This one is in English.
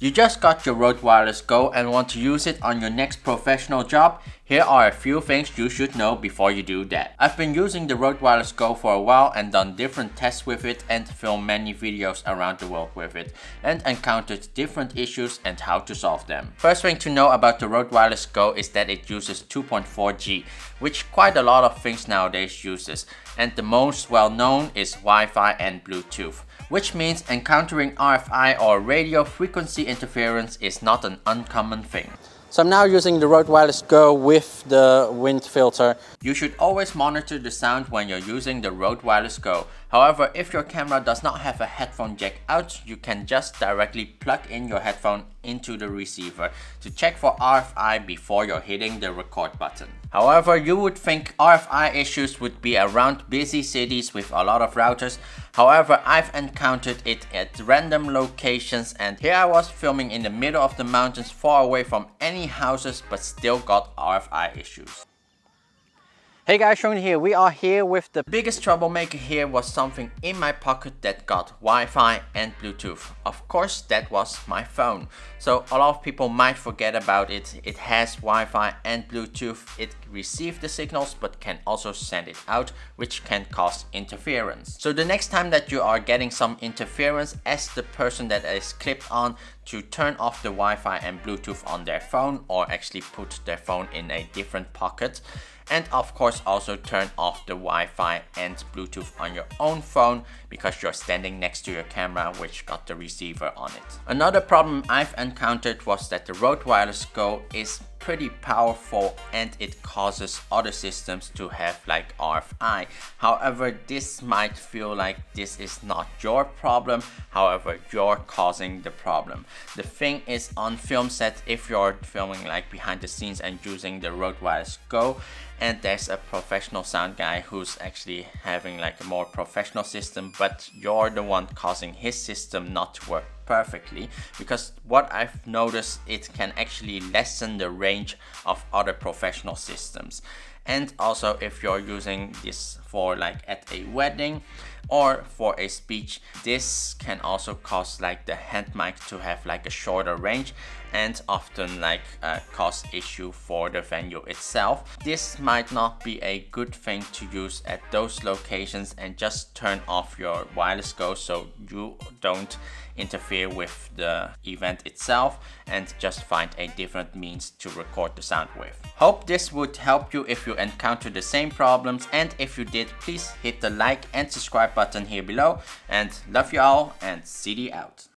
You just got your RØDE Wireless Go and want to use it on your next professional job? Here are a few things you should know before you do that. I've been using the RØDE Wireless Go for a while and done different tests with it and filmed many videos around the world with it and encountered different issues and how to solve them. First thing to know about the RØDE Wireless Go is that it uses 2.4G, which quite a lot of things nowadays uses, and the most well known is Wi-Fi and Bluetooth, which means encountering RFI or radio frequency interference is not an uncommon thing. So I'm now using the RØDE Wireless Go with the wind filter. You should always monitor the sound when you're using the RØDE Wireless Go. However, if your camera does not have a headphone jack out, you can just directly plug in your headphone into the receiver to check for RFI before you're hitting the record button. However, you would think RFI issues would be around busy cities with a lot of routers. However, I've encountered it at random locations, and here I was filming in the middle of the mountains far away from any houses but still got RFI issues. Hey guys, Chung here. We are here with the biggest troublemaker. Here was something in my pocket that got Wi-Fi and Bluetooth. Of course, that was my phone. So a lot of people might forget about it. It has Wi-Fi and Bluetooth. It receives the signals but can also send it out, which can cause interference. So the next time that you are getting some interference, ask the person that is clipped on to turn off the Wi-Fi and Bluetooth on their phone, or actually put their phone in a different pocket. And of course also turn off the Wi-Fi and Bluetooth on your own phone because you're standing next to your camera, which got the receiver on it. Another problem I've encountered was that the RØDE Wireless Go is pretty powerful and it causes other systems to have like RFI. However, this might feel like this is not your problem, however you're causing the problem. The thing is, on film set, if you're filming like behind the scenes and using the RØDE Wireless Go, and there's a professional sound guy who's actually having like a more professional system, but you're the one causing his system not to work perfectly, because what I've noticed, it can actually lessen the range of other professional systems. And also if you're using this for like at a wedding or for a speech, this can also cause like the hand mic to have like a shorter range and often like cause issue for the venue itself. This might not be a good thing to use at those locations, and just turn off your wireless Go so you don't interfere with the event itself, and just find a different means to record the sound with. Hope this would help you if you encounter the same problems, and if you did, please hit the like and subscribe button here below, and love you all and CD out.